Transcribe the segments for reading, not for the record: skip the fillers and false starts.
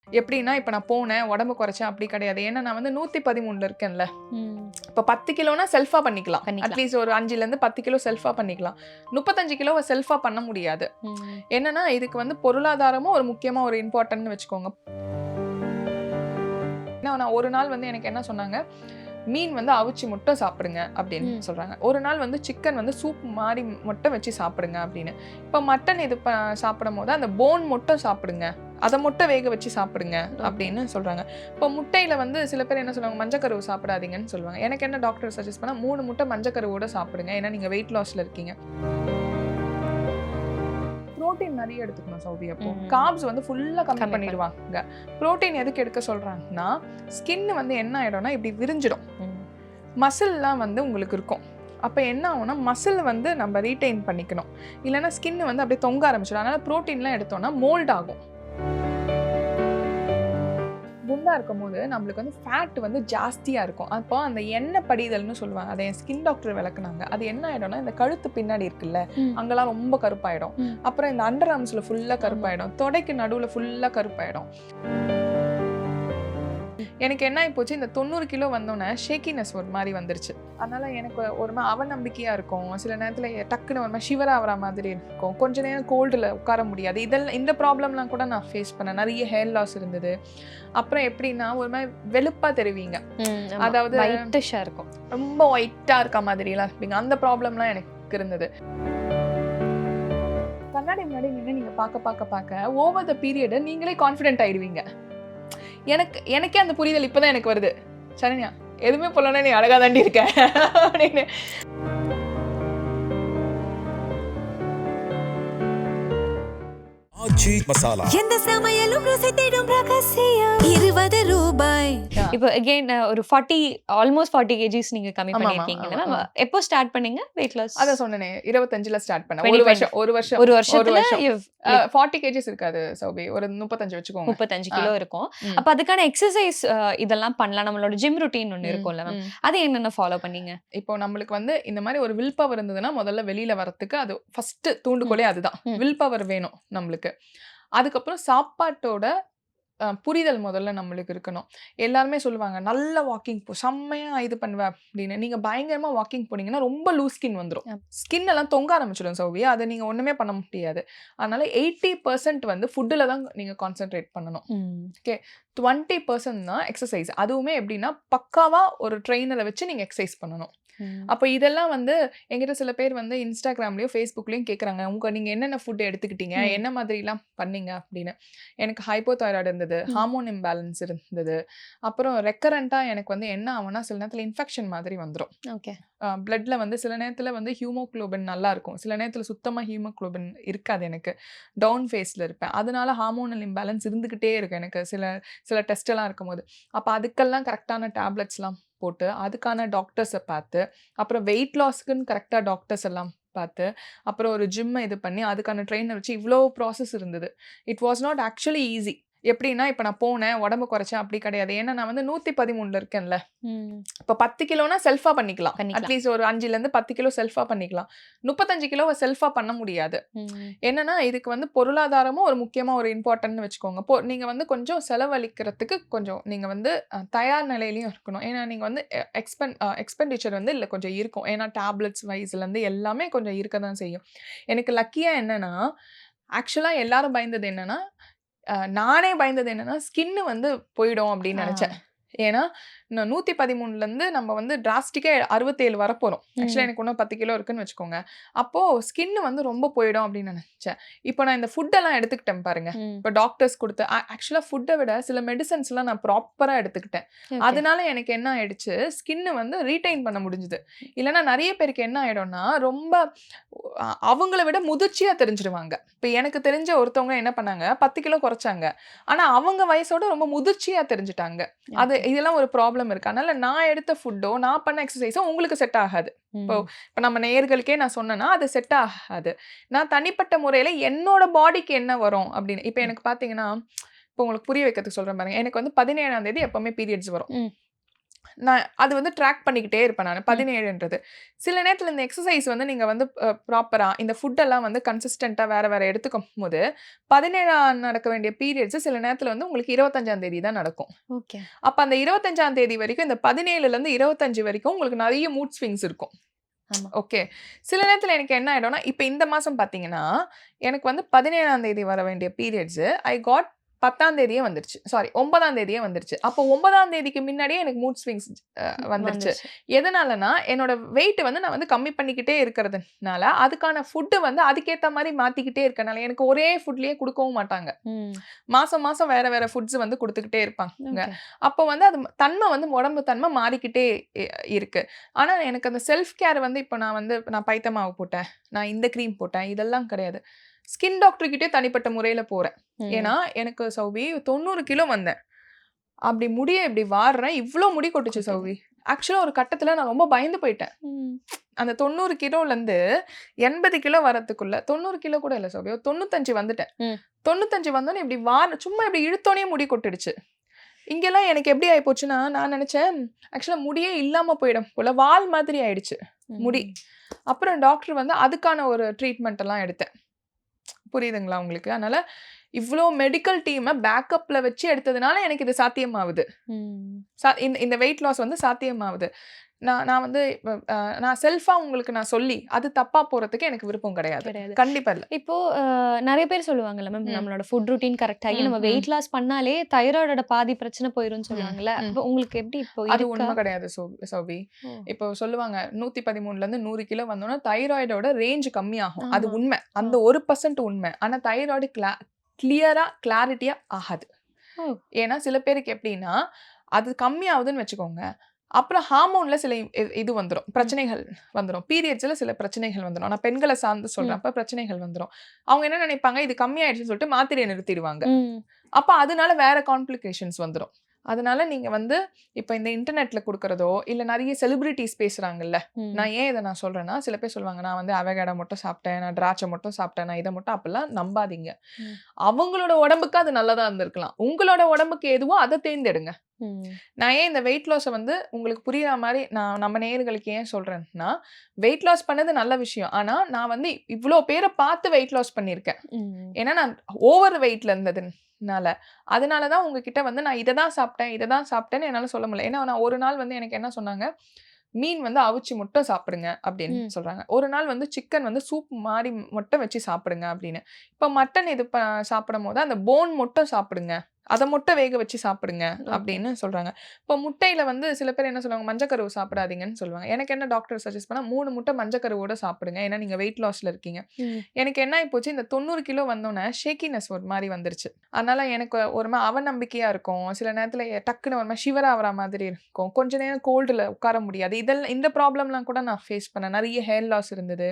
எப்படின்னா, இப்ப நான் போனேன், உடம்பு குறைச்சேன் அப்படி கிடையாது. ஏன்னா நான் வந்து 113ல இருக்கேன்ல. இப்ப 10 கிலோனா செல்ஃபா பண்ணிக்கலாம். அட்லீஸ்ட் ஒரு 5லேருந்து 10 கிலோ செல்ஃபா பண்ணிக்கலாம். 35 கிலோவ செல்ஃபா பண்ண முடியாது. என்னன்னா, இதுக்கு வந்து பொருளாதாரமும் ஒரு முக்கியமா ஒரு இம்பார்ட்டன்ட்னு வச்சுக்கோங்க. ஏன்னா நான் ஒரு நாள் வந்து எனக்கு என்ன சொன்னாங்க, மீன் வந்து அவிச்சு மட்டும் சாப்பிடுங்க அப்படின்னு சொல்றாங்க. ஒரு நாள் வந்து சிக்கன் வந்து சூப் மாரி மட்டும் வச்சு சாப்பிடுங்க அப்படின்னு. இப்ப மட்டன் இது சாப்பிடும்போது அந்த போன் மட்டும் சாப்பிடுங்க. அத மட்டும் வேக வச்சு சாப்பிடுங்க அப்படின்னு சொல்றாங்க. இப்ப முட்டையில வந்து சில பேர் என்ன சொல்லுவாங்க, மஞ்சக்கருவு சாப்பிடாதீங்கன்னு சொல்லுவாங்க. எனக்கு என்ன டாக்டர் சஜெஸ்ட் பண்ணா 3 முட்டை மஞ்சக்கருவோட சாப்பிடுங்க. ஏன்னா நீங்க வெயிட் லாஸ்ல இருக்கீங்க. புரோட்டீன் நிறைய எடுத்துக்கணும் சௌபி. அப்போ கார்ப்ஸ் வந்து ஃபுல்லா கம்மி பண்ணிடுவாங்க. புரோட்டீன் எதுக்கு எடுக்க சொல்றாங்கன்னா, ஸ்கின் வந்து என்ன ஆயிடும்னா இப்படி விரிஞ்சிடும். மசில்லாம் வந்து உங்களுக்கு இருக்கும். அப்ப என்ன ஆகும்னா மசில் வந்து நம்ம ரீடைன் பண்ணிக்கணும். இல்லைன்னா ஸ்கின் வந்து அப்படியே தொங்க ஆரம்பிச்சிடும். அதனால புரோட்டீன்லாம் எடுத்தோம்னா மோல்ட் ஆகும். குண்டா இருக்கும்போது நம்மளுக்கு வந்து ஃபேட் வந்து ஜாஸ்தியா இருக்கும். அப்போ அந்த எண்ணெய் படிதல்னு சொல்லுவாங்க. அதை என் ஸ்கின் டாக்டர் விளக்குனாங்க. அது என்ன ஆயிடும்னா இந்த கழுத்து பின்னாடி இருக்குல்ல, அங்கெல்லாம் ரொம்ப கருப்பாயிடும். அப்புறம் இந்த அண்டர் ஆர்ம்ஸ்ல ஃபுல்லா கருப்பாயிடும். தொடைக்கு நடுவுல ஃபுல்லா கருப்பாயிடும். எனக்கு என்ன ஆயிப்போச்சு, இந்த 90 கிலோ வந்தோன்னே ஷேக்கினஸ் ஒரு மாதிரி வந்துருச்சு. அதனால எனக்கு ஒரு அவநம்பிக்கையா இருக்கும். சில நேரத்துல டக்குன்னு ஒரு மாதிரி ஷிவர் ஆகுற மாதிரி இருக்கும். கொஞ்ச நேரம் கோல்டுல உட்கார முடியாது. இதெல்லாம் இந்த ப்ராப்ளம்லாம் கூட நான் ஃபேஸ் பண்ணேன். நிறைய ஹேர் லாஸ் இருந்தது. அப்புறம் எப்படின்னா ஒரு மாதிரி வெளுப்பா தெரிவிங்க. அதாவது ஒயிட்டிஷா இருக்கும். ரொம்ப ஒயிட்டா இருக்க மாதிரிலாம் இருப்பீங்க. அந்த ப்ராப்ளம்லாம் எனக்கு இருந்தது. கண்ணாடி முன்னாடி நின்று நீங்க பார்க்க ஓவர் த பீரியட் நீங்களே கான்ஃபிடென்ட் ஆயிடுவீங்க. எனக்கே அந்த புரிதல் இப்பதான் எனக்கு வருது. சரண்யா, எதுவுமே போலனா நீ அழகா தாண்டி இருக்க அப்படின்னு. எந்த சமையலும் ருசி தேடும் ரகசியம் 20 ரூபாய். இப்போ அகைன் ஒரு 40 ஆல்மோஸ்ட் 40 kgs நீங்க கம்மி பண்ணிருக்கீங்கல மேம். எப்போ ஸ்டார்ட் பண்ணீங்க வெயிட் லாஸ்? அத சொன்னனே 25ல ஸ்டார்ட் பண்ணேன். ஒரு வருஷத்துல 40 kgs இருக்காது சௌபி. ஒரு 35 வெச்சுக்கோங்க. 35 கிலோ இருக்கும். அப்ப அதுக்கான எக்சர்சைஸ் இதெல்லாம் பண்ணலாம். நம்மளோட ஜிம் ரூட்டீன் ஒன்னு இருக்கும்ல மேம். அது என்னென்ன ஃபாலோ பண்ணீங்க? இப்போ நமக்கு வந்து இந்த மாதிரி ஒரு வில் பவர் இருந்ததுன்னா முதல்ல வெளியில வரதுக்கு அது ஃபர்ஸ்ட் தூண்டுகோலே அதுதான். வில் பவர் வேணும் நம்மளுக்கு. அதுக்கப்புறம் சாப்பாட்டோட புரிதல் முதல்ல நம்மளுக்கு இருக்கணும். எல்லாருமே சொல்லுவாங்க, நல்ல வாக்கிங் போ, செம்மையா இது பண்ணுவ அப்படின்னு. நீங்க பயங்கரமா வாக்கிங் போனீங்கன்னா ரொம்ப லூஸ் ஸ்கின் வந்துரும். ஸ்கின் எல்லாம் தொங்க ஆரம்பிச்சிடும் சௌபி. அதை நீங்க ஒண்ணுமே பண்ண முடியாது. அதனால 80% வந்து ஃபுட்ல தான் நீங்க கான்சென்ட்ரேட் பண்ணணும். ஓகே, 20% தான் எக்ஸசைஸ். அதுவுமே எப்படின்னா பக்காவா ஒரு ட்ரெயினரை வச்சு நீங்க எக்ஸசைஸ் பண்ணணும். அப்போ இதெல்லாம் வந்து என்கிட்ட சில பேர் வந்து இன்ஸ்டாகிராம்லயும் ஃபேஸ்புக்லயும் கேட்குறாங்க, நீங்க என்னென்ன ஃபுட் எடுத்துக்கிட்டீங்க, என்ன மாதிரிலாம் பண்ணீங்க அப்படின்னு. எனக்கு ஹைப்போதைராய்டு இருந்தது, ஹார்மோன் இம்பேலன்ஸ் இருந்தது. அப்புறம் ரெக்கரண்டா எனக்கு வந்து என்ன ஆகும்னா சில நேரத்தில் இன்ஃபெக்ஷன் மாதிரி வந்துடும். ஓகே, பிளட்ல வந்து சில நேரத்தில் வந்து ஹீமோகுளோபின் நல்லா இருக்கும், சில நேரத்தில் சுத்தமாக ஹீமோகுளோபின் இருக்காது. எனக்கு டவுன் ஃபேஸில் இருப்பேன். அதனால ஹார்மோனல் இம்பேலன்ஸ் இருந்துக்கிட்டே இருக்கும் எனக்கு சில டெஸ்ட் எல்லாம் இருக்கும்போது. அப்போ அதுக்கெல்லாம் கரெக்டான டேப்லெட்ஸ்லாம் போட்டு அதுக்கான டாக்டர்ஸை பார்த்து, அப்புறம் வெயிட் லாஸ்க்குன்னு கரெக்டாக டாக்டர்ஸ் எல்லாம் பார்த்து, அப்புறம் ஒரு ஜிம்மை இது பண்ணி அதுக்கான ட்ரெயினர் வச்சு இவ்வளோ ப்ராசஸ் இருந்தது. It was not actually easy. எப்படின்னா இப்ப நான் போனேன், உடம்பு குறைச்சேன் அப்படி கிடையாது. ஏன்னா நான் வந்து 113ல இருக்கேன்ல. இப்ப 10 கிலோனா செல்ஃபா பண்ணிக்கலாம். அட்லீஸ்ட் ஒரு 5லேருந்து 10 கிலோ செல்ஃபா பண்ணிக்கலாம். 35 கிலோவ செல்ஃபா பண்ண முடியாது. என்னன்னா இதுக்கு வந்து பொருளாதாரமும் ஒரு முக்கியமா ஒரு இம்பார்ட்டன்ட்னு வச்சுக்கோங்க. நீங்க வந்து கொஞ்சம் செலவழிக்கிறதுக்கு கொஞ்சம் நீங்க வந்து தயார் நிலையிலயும் இருக்கணும். ஏன்னா நீங்க வந்து எக்ஸ்பெண்டிச்சர் வந்து இல்ல கொஞ்சம் இருக்கும். ஏன்னா டேப்லெட்ஸ் வைஸ்ல இருந்து எல்லாமே கொஞ்சம் இருக்க தான் செய்யும். எனக்கு லக்கியா என்னன்னா, ஆக்சுவலா எல்லாரும் பயந்தது என்னன்னா, நானே பயந்தது என்னன்னா, ஸ்கின் வந்து போயிடும் அப்படின்னு நினைச்சேன். ஏன்னா, நான் 113லேருந்து நம்ம வந்து டிராஸ்டிக்கா 67 வரப்போறோம். ஆக்சுவலா எனக்கு இன்னும் 10 கிலோ இருக்குன்னு வச்சுக்கோங்க. அப்போ ஸ்கின் வந்து ரொம்ப போயிடும் அப்படின்னு நினைச்சேன். இப்போ நான் இந்த ஃபுட் எல்லாம் எடுத்துக்கிட்டேன் பாருங்க. இப்போ டாக்டர்ஸ் கொடுத்த ஆக்சுவலா ஃபுட்டை விட சில மெடிசன்ஸ்லாம் நான் ப்ராப்பரா எடுத்துக்கிட்டேன். அதனால எனக்கு என்ன ஆயிடுச்சு, ஸ்கின் வந்து ரீடைன் பண்ண முடிஞ்சுது. இல்லைன்னா நிறைய பேருக்கு என்ன ஆயிடும்னா, ரொம்ப அவங்கள விட முதிர்ச்சியா தெரிஞ்சிருவாங்க. இப்போ எனக்கு தெரிஞ்ச ஒருத்தவங்க என்ன பண்ணாங்க, 10 கிலோ குறைச்சாங்க. ஆனா அவங்க வயசோட ரொம்ப முதிர்ச்சியா தெரிஞ்சுட்டாங்க. இதெல்லாம் ஒரு ப்ராப்ளம் இருக்கு. அதனால நான் எடுத்த ஃபுட்டோ, நான் பண்ண எக்ஸர்சைஸோ உங்களுக்கு செட் ஆகாது. இப்போ நம்ம நேயர்களுக்கே நான் சொன்னேன்னா அது செட் ஆகாது. நான் தனிப்பட்ட முறையில என்னோட பாடிக்கு என்ன வரும் அப்படின்னு. இப்போ எனக்கு பார்த்தீங்கன்னா, இப்போ உங்களுக்கு புரிய வைக்கிறதுக்கு சொல்றேன் பாருங்க. எனக்கு வந்து 17ஆம் தேதி எப்பவுமே பீரியட்ஸ் வரும். நான் அது வந்து ட்ராக் பண்ணிக்கிட்டே இருப்பேன் நான் 17ன்றது. சில நேரத்துல இந்த எக்ஸர்சைஸ் வந்து நீங்க வந்து ப்ராப்பரா இந்த ஃபுட்டெல்லாம் வந்து கன்சிஸ்டன்ட்டா வேற வேற எடுத்துக்கும்போது 17ஆம் நடக்க வேண்டிய பீரியட்ஸ் சில நேரத்துல வந்து உங்களுக்கு 25ஆம் தேதி தான் நடக்கும். ஓகே. அப்ப அந்த 25ஆம் தேதி வரைக்கும் இந்த 17லேருந்து 25 வரைக்கும் உங்களுக்கு நெறைய மூட் ஸ்விங்ஸ் இருக்கும். ஆமா. ஓகே. சில நேரத்துல எனக்கு என்ன ஆயிடும்னா, இப்ப இந்த மாசம் பார்த்தீங்கன்னா, எனக்கு வந்து 17ஆம் தேதி வர வேண்டிய பீரியட்ஸ் ஐ காட் 10ஆம் தேதியே வந்துருச்சு. சாரி 9ஆம் தேதியே வந்துருச்சு. அப்போ 9ஆம் தேதிக்கு முன்னாடியே எனக்கு மூட் ஸ்விங்ஸ் வந்துருச்சு. வந்துருச்சு. எதனாலனா, என்னோட வெயிட் வந்து நான் வந்து கம்மி பண்ணிக்கிட்டே இருக்கிறதுனால, அதுக்கான ஃபுட் வந்து அதுக்கேத்த மாரி மாத்திக்கிட்டே இருக்கனால, எனக்கு ஒரே ஃபுட்லயே குடுக்கவும் மாட்டாங்க. ம். மாசம் மாசம் வேற வேற ஃபுட்ஸ் வந்து குடுத்துக்கிட்டே இருப்பாங்க. ஓகே. அப்போ வந்து அது தன்மை வந்து உடம்பு தன்மை மாறிக்கிட்டே இருக்கு. ஆனா எனக்கு அந்த செல்ஃப் கேர் வந்து இப்ப நான் பைத்த மாவு போட்டேன். நான் இந்த கிரீம் போட்டேன். இதெல்லாம் கிடையாது. ஸ்கின் டாக்டர் கிட்டயே தனிப்பட்ட முறையில போறேன். ஏன்னா, எனக்கு சௌவி 90 கிலோ வந்தேன். அப்படி முடிய இப்படி வார்றேன். இவ்ளோ முடி கொட்டுச்சு கொட்டுது. சௌவி. ஆக்சுவலா ஒரு கட்டத்துல நான் ரொம்ப பயந்து போயிட்டேன். ம். அந்த 90 கிலோலருந்து 80 கிலோ வரதுக்குள்ள 90 கிலோ கூட இல்ல சௌவி. ஒரு 95 வந்துட்டேன். ம். 95 வந்தோனே இப்படி சும்மா இப்படி இழுத்தோனே முடி கொட்டிடுச்சு. இங்கெல்லாம் எனக்கு எப்படி ஆயிப்போச்சுன்னா, நான் நெனச்சேன் ஆக்சுவலா முடியே இல்லாம போயிடும் போல. வால் மாதிரி ஆயிடுச்சு முடி. அப்புறம் டாக்டர் வந்து அதுக்கான ஒரு ட்ரீட்மெண்ட் எல்லாம் எடுத்தேன். புரியுதுங்களா உங்களுக்கு? அதனால இவ்ளோ மெடிக்கல் டீம பேக்கப்ல வச்சு எடுத்ததுனால எனக்கு இது சாத்தியமாவுது. ம். இந்த வெயிட் லாஸ் வந்து சாத்தியமாவுது. நான் வந்து நான் செல்ஃபா உங்களுக்கு நான் சொல்லி, அது தப்பா போறதுக்கு எனக்கு விருப்பம் கிடையாது. கிடையாது. கண்டிப்பா இல்ல. இப்போ நெறைய பேர் சொல்லுவாங்கல்ல மேம், நம்மளோட ஃபுட் ரூட்டீன் கரெக்ட் ஆகி நம்ம ம். வெயிட் லாஸ் பண்ணாலே தைராய்டோட பாதி பிரச்சனை போயிரும்னு ம். சொல்லுவாங்கல்ல. ம். அப்போ உங்களுக்கு எப்படி இப்போ அது இருக்கா? உண்மை கிடையாது சௌபி. ஓ. இப்போ சொல்லுவாங்க 113லேருந்து 100 கிலோ வந்தோம்னா தைராய்டோட ரேஞ்ச் கம்மியாகும். அது ஆமா. உண்மை. அந்த 1% உண்மை. ஆனா தைராய்டு கிளாரிட்டியா ஆகாது. ஓ. ஏன்னா சில பேருக்கு எப்படின்னா, அது கம்மியாகுதுன்னு வச்சுக்கோங்க. அப்புறம் ஹார்மோன்ல சில இது வந்துரும். பிரச்சனைகள் வந்துரும். பீரியட்ஸ்ல சில பிரச்சனைகள் வந்துரும். நான் பெண்கள சார்ந்து சொல்றேன். ம். அப்ப பிரச்சனைகள் வந்துரும். அவங்க என்ன நினைப்பாங்க, இது கம்மியாயிடுச்சுன்னு சொல்லிட்டு மாத்திரைய நிறுத்திடுவாங்க. ம். அப்ப அதனால வேற காம்ப்ளிகேஷன்ஸ் வந்துரும். அதனால நீங்க வந்து இப்ப இந்த இன்டர்நெட்ல குடுக்குறதோ, இல்ல நெறைய செலிபிரிட்டீஸ் பேசுறாங்கல்ல. ம். நான் ஏன் இத நான் சொல்றேன்னா, சில பேர் சொல்லுவாங்க, நான் வந்து அவகேடோ மட்டும் சாப்பிட்டேன். நான் திராட்சை மட்டும் சாப்பிட்டேன். நான் இத மட்டும் அப்படிலாம் நம்பாதீங்க. ம். அவங்களோட உடம்புக்கு அது நல்லதா இருந்திருக்கலாம். உங்களோட உடம்புக்கு எதுவோ அத தேர்ந்தெடுங்க. ம். நான் ஏன் இந்த வெயிட் லாஸ வந்து உங்களுக்கு புரியிற மாரி நம்ம நேயர்களுக்கு ஏன் சொல்றேன்னா, வெயிட் லாஸ் பண்ணது நல்ல விஷயம். ஆனா, நான் வந்து இவ்ளோ பேர பார்த்து வெயிட் லாஸ் பண்ணியிருக்கேன். ம். ஏன்னா, நான் ஓவர் வெயிட்ல இருந்ததுனால. அதனால தான் உங்ககிட்ட வந்து நான் இத தான் சாப்பிட்டேன், இத தான் சாப்பிட்டேன்னு என்னால சொல்ல முடியல. ஏன்னா, நான் ஒரு நாள் வந்து எனக்கு என்ன சொன்னாங்க, மீன் வந்து அவிச்சு மட்டும் சாப்பிடுங்க அப்படின்னு ம். சொல்றாங்க. ஒரு நாள் வந்து சிக்கன் வந்து சூப் மாரி மட்டும் வச்சு சாப்பிடுங்க அப்படின்னு. இப்ப மட்டன் இது சாப்பிடும்போது அந்த போன் மட்டும் சாப்பிடுங்க. அத மட்டும் வேக வச்சு சாப்பிடுங்க ஓகே. அப்படின்னு சொல்றாங்க. இப்போ முட்டையில வந்து சில பேர் என்ன சொல்லுவாங்க, மஞ்சக்கருவு சாப்பிடாதீங்கன்னு சொல்லுவாங்க. எனக்கு என்ன டாக்டர் சஜெஸ்ட் பண்ணா 3 முட்டை மஞ்சக்கருவோட சாப்பிடுங்க. ஏன்னா நீங்க வெயிட் லாஸ்ல இருக்கீங்க. ம். எனக்கு என்ன ஆயிப்போச்சு, இந்த 90 கிலோ வந்தோனே ஷேக்கினஸ் ஒரு மாரி வந்துருச்சு. அதனால எனக்கு ஒரு அவநம்பிக்கையா இருக்கும். சில நேரத்துல டக்குனு ஒரு மாரி ஷிவர் ஆவுற மாதிரி இருக்கும். கொஞ்ச நேரம் கோல்டுல உட்கார முடியாது. இந்த ப்ராப்ளம்லாம் கூட நான் ஃபேஸ் பண்ணேன். நெறைய ஹேர் லாஸ் இருந்தது.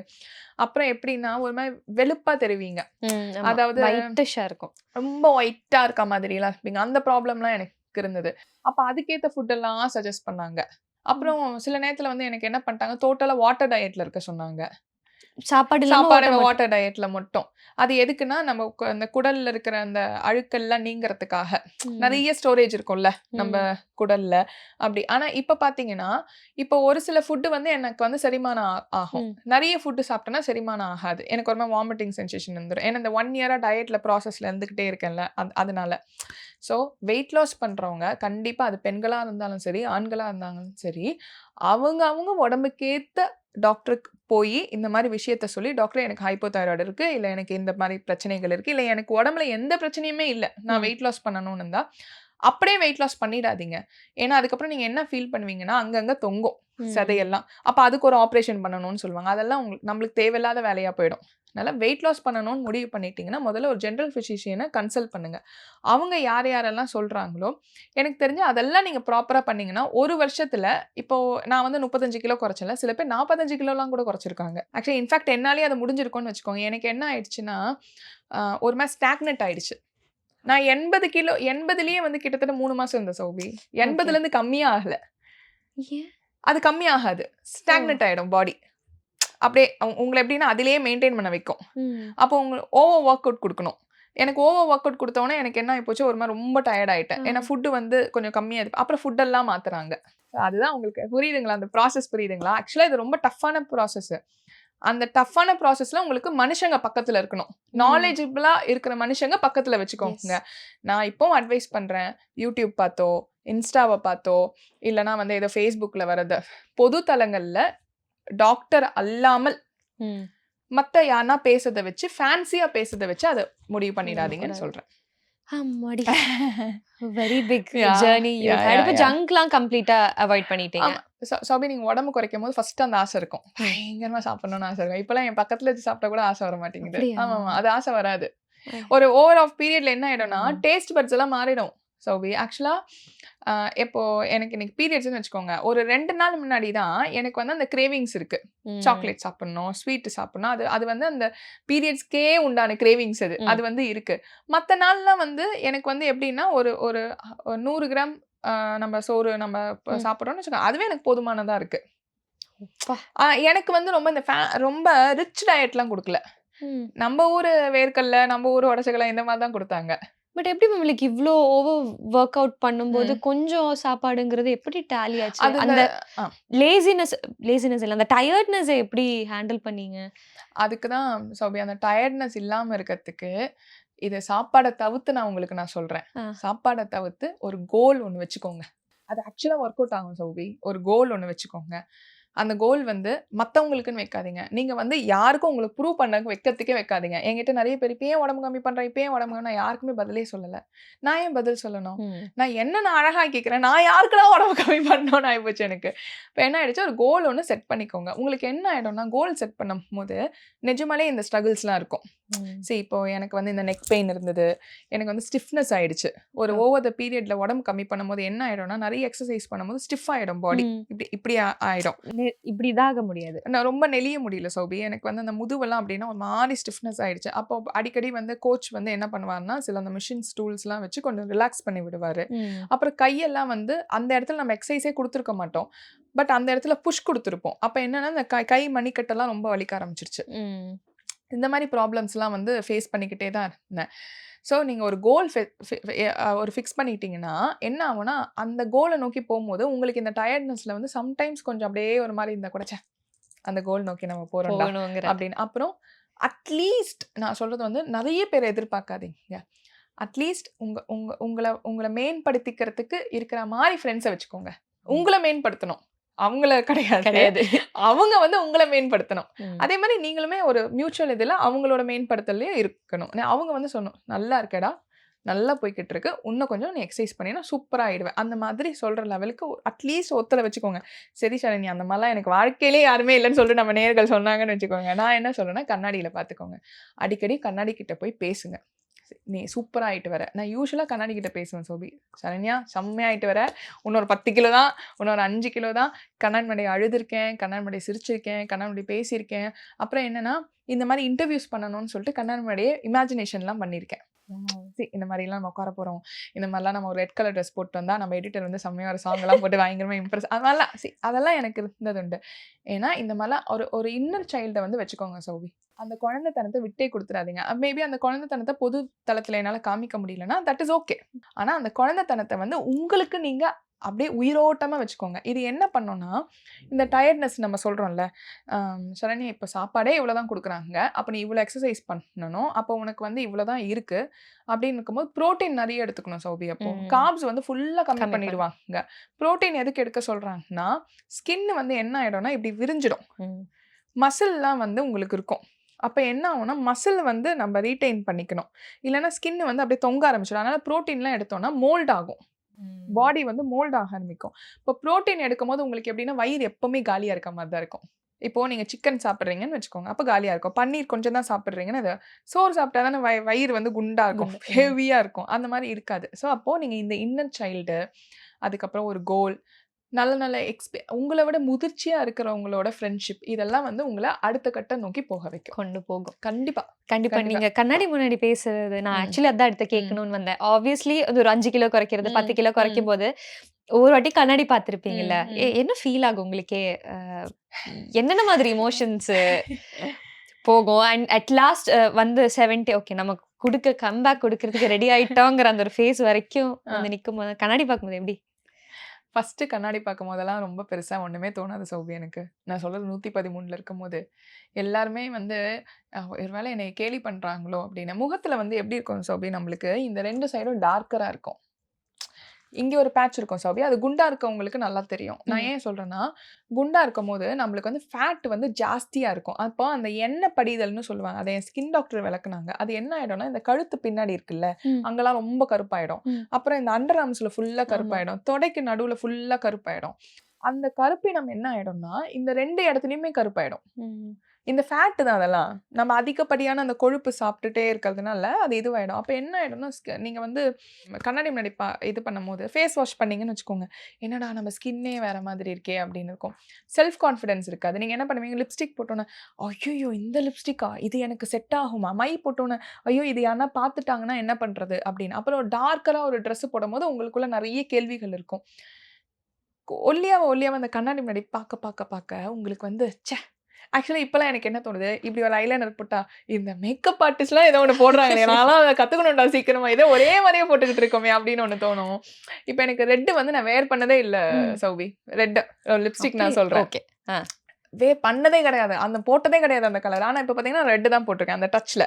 அப்புறம் எப்படின்னா, ஒரு மாரி வெளுப்பா தெரிவீங்க. ம். ஆமா. அதாவது ஒயிட்டிஷ்ஷா இருக்கும். ரொம்ப ஒயிட்டா இருக்க மாதிரிலாம் இருப்பீங்க. அந்த ப்ராப்ளம்லாம் எனக்கு இருந்தது. அப்ப அதுக்கேத்த ஃபுட் எல்லாம் சஜெஸ்ட் பண்ணாங்க. ம். அப்புறம் சில நேரத்துல வந்து எனக்கு என்ன பண்ணிட்டாங்க, டோட்டலா வாட்டர் டயட்ல இருக்க சொன்னாங்க. சாப்பாடு இல்லாம சாப்பாடு ஓட்ட மட்டும். வாட்டர் டயட்ல மட்டும். அது எதுக்குன்னா, நம்ம அந்த குடல்ல இருக்கிற அந்த அழுக்கெல்லாம் நீங்குறதுக்காக. ம். நெறைய ஸ்டோரேஜ் இருக்கும்ல, நம்ம ம். குடல்ல. அப்படி. ஆனா இப்ப பார்த்தீங்கன்னா, இப்போ ஒரு சில ஃபுட் வந்து எனக்கு வந்து செரிமானம் ஆகும். ம். நெறைய ஃபுட் சாப்பிட்டேன்னா செரிமானம் ஆகாது. எனக்கு ஒரு மாரி வாமிட்டிங் சென்சேஷன் வந்துரும். ஏன்னா இந்த 1 இயரா டயட்ல ப்ராசஸ்ல இருந்துகிட்டே இருக்கேன்ல, அதனால. ஸோ வெயிட் லாஸ் பண்றவங்க கண்டிப்பா அது பெண்களா இருந்தாலும் சரி, ஆண்களா இருந்தாலும் சரி, அவங்க உடம்புக்கேத்த டாக்டருக்கு போயி இந்த மாரி விஷயத்த சொல்லி, டாக்டர் எனக்கு ஹைப்போதைராய்டு இருக்கு. இல்ல எனக்கு இந்த மாரி பிரச்சனைகள் இருக்கு. இல்ல எனக்கு உடம்புல எந்த பிரச்சனையுமே இல்ல. நான் ம். வெயிட் லாஸ் பண்ணணும்னு இருந்தா, அப்படியே வெயிட் லாஸ் பண்ணிடாதீங்க. ஏன்னா, அதுக்கப்புறம் நீங்க என்ன ஃபீல் பண்ணுவீங்கன்னா, அங்கங்க தொங்கும் ம். சதையெல்லாம். அப்ப அதுக்கு ஒரு ஆப்பரேஷன் பண்ணணும்னு சொல்லுவாங்க. அதெல்லாம் நம்மளுக்கு தேவையில்லாத வேலையா போயிடும். அதனால வெயிட் லாஸ் பண்ணணும்னு முடிவு பண்ணிட்டீங்கன்னா, முதல்ல ஒரு ஜெனரல் பிசிஷியன கன்சல்ட் பண்ணுங்க. அவங்க யாரெல்லாம் சொல்றாங்களோ, எனக்கு தெரிஞ்சு அதெல்லாம் நீங்க ப்ராப்பரா பண்ணீங்கன்னா, 1 வருஷத்துல இப்போ நான் வந்து 35 கிலோ குறைச்சேன்ல, சில பேர் 45 கிலோலாம் கூட குறைச்சிருக்காங்க. ஆக்சுவலி இன்ஃபாக்ட் என்னாலயே அது முடிஞ்சிருக்கும்னு வச்சுக்கோங்க. எனக்கு என்ன ஆயிடுச்சுன்னா, ஒரு மாரி ஸ்டாக்னன்ட் ஆயிடுச்சு. நான் 80 கிலோ 80லயே வந்து கிட்டத்தட்ட 3 மாசம் இருந்தேன் சௌபி. ஓகே. 80லருந்து கம்மியே ஆகல. ஏன்? அது கம்மி ஆகாது. ஓ. ஸ்டாக்னன்ட் ஆயிடும் பாடி. அப்படியே உங்கள எப்படின்னா அதிலேயே மெயின்டெயின் பண்ண வைக்கும். ம். அப்போ ஓவர் வொர்க் அவுட் குடுக்கணும். எனக்கு ஓவர் ஒர்க் அவுட் குடுத்தோனே எனக்கு என்ன ஆயிப்போச்சு, ஒரு மாரி ரொம்ப டயர்ட் ஆயிட்டேன். ஏன்னா ஃபுட் வந்து கொஞ்சம் கம்மியா இது அப்புறம் ஃபுட் எல்லாம் மாத்துறாங்க. அதுதான் உங்களுக்கு புரியுதுங்களா? அந்த ப்ராசஸ் புரியுதுங்களா? ஆக்சுவலா இது ரொம்ப டஃப்பான ப்ராசஸ். அந்த டஃப்பான ப்ராசஸ்ல உங்களுக்கு மனுஷங்க பக்கத்துல இருக்கணும். நாலேஜபிளா இருக்கிற மனுஷங்க பக்கத்துல வச்சுக்கோங்க. நான் இப்பவும் அட்வைஸ் பண்றேன். YouTube பார்த்தோ, Instaவ பார்த்தோ, இல்லன்னா வந்து ஏதோ Facebookல வரது. பொது தளங்கள்ல டாக்டர் அல்லாமல் மத்த யாருன்னா பேசுறத வச்சு, ஃபேன்சியா பேசுறத வச்சு அத முடிவு பண்ணிடாதீங்கன்னு சொல்றேன். அம்மாடி! Very big Yeah, journey you yeah, hate. yeah, இப்ப yeah. ஜங்க்லாம் கம்ப்ளீட்டா அவாய்ட் பண்ணிட்டீங்க. ஆமா. சோபி நீங்க உடம்பு குறைக்கும்போது ஃபர்ஸ்ட் அந்த ஆசை இருக்கும். பயங்கரமா சாப்பிடணும்னு ஆசை இருக்கும். இப்பலாம் என் பக்கத்துல வச்சு சாப்பிட்டா கூட ஆசை வர மாட்டேங்குது. அப்படியா? ஆமாமா. அது ஆசை வராது. ஒரு ஓவர் ஆஃப் பீரியட்ல என்ன ஆயிடும்னா, டேஸ்ட் பட்ஸ் எல்லாம் மாறிடும். சோபி ஆக்சுவலா இப்போ எனக்கு இன்னைக்கு பீரியட்ஸ்ன்னு வச்சுக்கோங்க. ஒரு 2 நாள் முன்னாடி தான் எனக்கு வந்து அந்த கிரேவிங்ஸ் இருக்கு. சாக்லேட் சாப்பிடணும், ஸ்வீட் சாப்பிடணும். அது வந்து அந்த பீரியட்ஸ்க்கே உண்டான கிரேவிங்ஸ் அது. அது வந்து இருக்கு. மத்த நாள்லாம் வந்து எனக்கு வந்து எப்படின்னா, ஒரு ஒரு 100 கிராம் நம்ம சோறு நம்ம சாப்பிடுறோம்னு வச்சுக்கோங்க. அதுவே எனக்கு போதுமானதா இருக்கு. எனக்கு வந்து ரொம்ப இந்த ரொம்ப ரிச் டயட்லாம் குடுக்கல. நம்ம ஊரு வேர்க்கல்ல, நம்ம ஊரு உடைச்சக்கல்ல இந்த மாரி தான் குடுத்தாங்க. பட் எப்படி உங்களுக்கு இவ்ளோ ஓவர் ஒர்க் அவுட் பண்ணும்போது கொஞ்சம் சாப்பாடுங்கிறது எப்படி டேலி ஆச்சு? அந்த லேசினஸ் இல்ல, அந்த டயர்ட்னஸ் எப்படி ஹேண்டில் பண்ணீங்க? அதுக்கு தான் சௌபி அந்த டயர்ட்னஸ் இல்லாம இருக்கறதுக்கு, இத சாப்பாட தவிர்த்து நான் உங்களுக்கு நான் சொல்றேன். சாப்பாட தவிர்த்து ஒரு கோல் ஒண்ணு வச்சுக்கோங்க. அது ஆக்சுவலா ஒர்க் அவுட் ஆகும் சௌபி. ஒரு கோல் ஒண்ணு வச்சுக்கோங்க. அந்த கோல் வந்து மத்தவங்களுக்குன்னு வைக்காதீங்க. நீங்க வந்து யாருக்கும் உங்களுக்கு ப்ரூவ் பண்ண வைக்கிறதுக்கே வைக்காதீங்க. என்கிட்ட நெறைய பேர் இப்ப ஏன் உடம்பு கம்மி பண்ற? இப்ப ஏன் உடம்பு நான் யாருக்குமே பதிலே சொல்லல. நான் ஏன் பதில் சொல்லணும்? நான் என்ன நான் அழகாக்கிக்கிறேன். நான் யாருக்குடா உடம்பு கம்மி பண்ணணும்னு ஆயிப்போச்சு எனக்கு. இப்ப என்ன ஆயிடுச்சு, ஒரு கோல் ஒண்ணு செட் பண்ணிக்கோங்க. உங்களுக்கு என்ன ஆயிடும்னா, கோல் செட் பண்ணும்போது நிஜமாலே இந்த ஸ்ட்ரகிள்ஸ்லாம் இருக்கும். இப்போ எனக்கு வந்து இந்த நெக் பெயின் இருந்தது. எனக்கு வந்து ஸ்டிஃப்னஸ் ஆயிடுச்சு. ஒரு ஓவர் த பீரியட்ல உடம்பு கம்மி பண்ணும்போது என்ன ஆயிடும்னா, நெறைய எக்சர்சைஸ் பண்ணும்போது ஸ்டிஃப் ஆயிடும் பாடி. இப்படி ஆயிடும். இப்படி இதாக முடியாது. நான் ரொம்ப நெளிய முடியல சௌபி. எனக்கு வந்து அந்த முதுவெல்லாம் அப்படின்னா ஒரு மாரி ஸ்டிஃப்னஸ் ஆயிடுச்சு. அப்போ அடிக்கடி வந்து கோச் வந்து என்ன பண்ணுவாருன்னா, சில அந்த மிஷின்ஸ் டூல்ஸ்லாம் வச்சு கொஞ்சம் ரிலாக்ஸ் பண்ணி விடுவாரு. அப்புறம் கையெல்லாம் வந்து அந்த இடத்துல நம்ம எக்ஸர்சைஸே குடுத்துருக்க மாட்டோம். பட் அந்த இடத்துல புஷ் குடுத்துருப்போம். அப்ப என்னன்னா, இந்த கை மணிக்கட்டெல்லாம் ரொம்ப வலிக்க ஆரம்பிச்சிருச்சு. இந்த மாரி ப்ராப்ளம்ஸ்லாம் வந்து ஃபேஸ் பண்ணிக்கிட்டே தான் இருந்தேன். ஸோ நீங்க ஒரு கோல் ஒரு ஃபிக்ஸ் பண்ணிட்டீங்கன்னா, என்ன ஆகும்னா, அந்த கோல நோக்கி போம்போது உங்களுக்கு இந்த டயர்ட்னஸ்ல வந்து சம்டைம்ஸ் கொஞ்சம் அப்படியே ஒரு மாரி இருந்தா கூட, அந்த கோல் நோக்கி நம்ம போறோம்டா அப்படின்னு. அப்புறம் அட்லீஸ்ட் நான் சொல்றது வந்து நெறைய பேர் எதிர்பார்க்காதீங்க. அட்லீஸ்ட் உங்கள மேம்படுத்திக்கிறதுக்கு இருக்கிற மாரி ஃப்ரெண்ட்ஸ வச்சுக்கோங்க. உங்கள மேம்படுத்தணும். அவங்கள கிடையாது. அவங்க வந்து உங்கள மேம்படுத்தணும். அதே மாரி நீங்களுமே ஒரு மியூச்சுவல் இதுல அவங்களோட மேம்படுத்தல்லயே இருக்கணும். அவங்க வந்து சொல்லணும், "நல்லா இருக்கடா. நல்லா போய்க்கிட்டு இருக்கு. இன்னும் கொஞ்சம் நீ எக்சர்சைஸ் பண்ணினா சூப்பரா ஆயிடுவ." அந்த மாதிரி சொல்ற லெவலுக்கு அட்லீஸ்ட் ஒருத்தர வச்சுக்கோங்க. சரி ஷாலினி, அந்த மாரிலாம் எனக்கு வாழ்க்கையிலே யாருமே இல்லன்னு சொல்லிட்டு நம்ம நேயர்கள் சொன்னாங்கன்னு வச்சுக்கோங்க. நான் என்ன சொல்றேன்னா, கண்ணாடியில பார்த்துக்கோங்க. அடிக்கடி கண்ணாடி கிட்ட போய் பேசுங்க. நீ சூப்பரா ஆயிட்டு வர. நான் யூசுவலா கண்ணாடி கிட்ட பேசுவேன் சோபி. சரண்யா செம்மையா ஆயிட்டு வர. இன்னொரு 10 கிலோ தான். இன்னொரு 5 கிலோ தான். கண்ணாடி முன்னாடி அழுதுருக்கேன். கண்ணாடி முன்னாடி சிரிச்சிருக்கேன். கண்ணாடி முன்னாடி பேசியிருக்கேன். அப்புறம் என்னன்னா, இந்த மாரி இன்டர்வியூஸ் பண்ணணும்னு சொல்லிட்டு கண்ணாடி முன்னாடியே இமேஜினேஷன்லாம் பண்ணியிருக்கேன். இந்த மாரிலாம் நம்ம உட்கார போறோம். இந்த மாரிலாம் நம்ம ஒரு ரெட் கலர் ட்ரெஸ் போட்டு வந்தா, நம்ம எடிட்டர் வந்து செம்மையா ஒரு சாங்லாம் போட்டு பயங்கரமா இம்ப்ரெஸ் அதெல்லாம் அதெல்லாம் எனக்கு இருந்ததுண்டு. ஏன்னா, இந்த மாரிலாம் ஒரு இன்னர் சைல்ட வந்து வச்சுக்கோங்க சௌபி. அந்த குழந்தைத்தனத்த விட்டே குடுத்துறாதீங்க. மேபி அந்த குழந்தைத்தனத்த பொது தளத்துல என்னால காமிக்க முடியலன்னா, தட் இஸ் ஓகே. ஆனா அந்த குழந்தைத்தனத்த வந்து உங்களுக்கு நீங்க அப்படியே உயிரோட்டமா வச்சுக்கோங்க. இது என்ன பண்ணும்னா, இந்த டயர்ட்னஸ் நம்ம சொல்றோம்ல, சரண்யா இப்ப சாப்பாடே இவ்வளோ தான் குடுக்குறாங்க. அப்ப நீ இவ்வளோ எக்சர்சைஸ் பண்ணணும். அப்போ உனக்கு வந்து இவ்வளோ தான் இருக்கு. அப்படின்னு இருக்கும்போது புரோட்டீன் நெறைய எடுத்துக்கணும் சௌபி அப்போ. கார்ப்ஸ் வந்து ஃபுல்லா கம்மி பண்ணிடுவாங்க. புரோட்டீன் எதுக்கு எடுக்க சொல்றாங்கன்னா, ஸ்கின் வந்து என்ன ஆயிடும்னா, இப்படி விரிஞ்சிடும். மசில்லாம் வந்து உங்களுக்கு இருக்கும். அப்ப என்ன ஆகும்னா, மசில் வந்து நம்ம ரீடெயின் பண்ணிக்கணும். இல்லன்னா ஸ்கின் வந்து அப்படியே தொங்க ஆரம்பிச்சிடும். அதனால புரோட்டீன்லாம் எடுத்தோம்னா மோல்ட் ஆகும். பாடி வந்து மோல்ட் ஆக ஆரம்பிக்கும். இப்போ புரோட்டீன் எடுக்கும்போது உங்களுக்கு எப்படின்னா, வயிறு எப்பவுமே காலியா இருக்க மாரி தான் இருக்கும். இப்போ நீங்க சிக்கன் சாப்பிடுறீங்கன்னு வச்சுக்கோங்க. அப்ப காலியா இருக்கும். பன்னீர் கொஞ்சம் தான் சாப்பிடுறீங்கன்னு சோறு சாப்பிட்டா தானே வயிறு வந்து குண்டா இருக்கும். ஹெவியா இருக்கும். அந்த மாரி இருக்காது. ஸோ அப்போ நீங்க இந்த இன்னர் சைல்டு, அதுக்கப்புறம் ஒரு கோல், நல்ல நல்ல உங்கள விட முதிர்ச்சியா இருக்கிறவங்களோட ஃப்ரெண்ட்ஷிப் இதெல்லாம் வந்து உங்கள அடுத்த கட்டம் நோக்கி போக வைக்கும். கொண்டு போகும். கண்டிப்பா. நீங்க கண்ணாடி முன்னாடி பேசுறது நான் ஆக்சுவலி அதான் அடுத்து கேட்கணும்னு வந்தேன். ஆப்வியஸ்லி அது ஒரு 5 கிலோ குறைக்கிறது, 10 கிலோ குறைக்கும்போது ஒரு வாட்டி கண்ணாடி பார்த்திருப்பீங்கல்ல. என்ன ஃபீல் ஆகும் உங்களுக்கே? என்னென்ன மாதிரி எமோஷன்ஸ் போகும்? அண்ட் அட் லாஸ்ட் வந்து 70 ஓகே நமக்கு கம்பேக் குடுக்கறதுக்கு ரெடி ஆயிட்டோங்கிற அந்த ஒரு ஃபேஸ் வரைக்கும் வந்து நிக்கும்போது கண்ணாடி பார்க்கும்போது எப்படி? ஃபர்ஸ்ட்டு கண்ணாடி பார்க்கும்போதெல்லாம் ரொம்ப பெருசா ஒண்ணுமே தோணாது சௌபி எனக்கு. நான் சொல்றது 113ல இருக்கும்போது. எல்லாருமே வந்து ஒருவேளை என்னைய கேலி பண்றாங்களோ அப்படின்னு. முகத்துல வந்து எப்படி இருக்கும் சௌபி நம்மளுக்கு, இந்த 2 சைடும் டார்க்கரா இருக்கும். இங்க ஒரு பேட்ச் இருக்கும் சௌபி. அது குண்டா இருக்கவங்களுக்கு நல்லா தெரியும். நான் ஏன் சொல்றேன்னா, குண்டா இருக்கும்போது நம்மளுக்கு வந்து ஃபேட் வந்து ஜாஸ்தியா இருக்கும். அப்போ அந்த எண்ணெய் படிதல்னு சொல்லுவாங்க. அத என் ஸ்கின் டாக்டர் விளக்குனாங்க. அது என்ன ஆயிடும்னா, இந்த கழுத்து பின்னாடி இருக்குல்ல, அங்கலாம் ரொம்ப கருப்பாயிடும். அப்புறம் இந்த அண்டர் ஆர்ம்ஸ்ல ஃபுல்லா கருப்பாயிடும். தொடைக்கு நடுவுல ஃபுல்லா கருப்பாயிடும். அந்த கருப்பினம் என்ன ஆயிடும்னா, இந்த 2 இடத்துலயுமே கருப்பாயிடும். இந்த ஃபேட் தான் அதெல்லாம். நம்ம அதிகப்படியான அந்த கொழுப்பு சாப்பிட்டுட்டே இருக்கிறதுனால, அது இதுவாயிடும். அப்ப என்ன ஆயிடும்னா, நீங்க வந்து கண்ணாடி முன்னாடி இது பண்ணும்போது, ஃபேஸ் வாஷ் பண்ணீங்கன்னு வச்சுக்கோங்க. "என்னடா நம்ம ஸ்கின்னே வேற மாதிரி இருக்கே!" அப்படின்னு இருக்கும். செல்ஃப் கான்ஃபிடன்ஸ் இருக்காது. நீங்க என்ன பண்ணுவீங்க, லிப்ஸ்டிக் போட்டோனே, "ஐய்யய்யோ! இந்த லிப்ஸ்டிக்கா? இது எனக்கு செட் ஆகுமா?" மை போட்டோனே, "ஐயோ! இது யாருனா பார்த்துட்டாங்கன்னா என்ன பண்றது?" அப்படின்னு. அப்புறம் டார்க்கரா ஒரு ட்ரெஸ் போடும்போது, உங்களுக்குள்ள நெறைய கேள்விகள் இருக்கும். ஒல்லியாவ அந்த கண்ணாடி முன்னாடி பாக்க உங்களுக்கு வந்து, ச்சே! ஆக்சுவலா இப்பலாம் எனக்கு என்ன தோணுது, இப்படி ஒரு ஐலைனர் போட்டா, இந்த மேக்கப் ஆர்டிஸ்ட்லாம் ஏதோ ஒண்ணு போடுறாங்களே, நான்லாம் அத கத்துக்கணும்டா சீக்கிரமா. ஏதோ ஒரே மாரியே போட்டுக்கிட்டு இருக்கோமே அப்படின்னு ஒண்ணு தோணும். இப்ப எனக்கு ரெட் வந்து நான் வேர் பண்ணதே இல்ல சௌபி. ரெட் லிப்ஸ்டிக் நான் சொல்றேன். ஓகே. பண்ணதே கிடையாது. அந்த போட்டதே கிடையாது அந்த கலர். ஆனா இப்ப பார்த்தீங்கன்னா, ரெட் தான் போட்டுருக்கேன் அந்த டச்ல.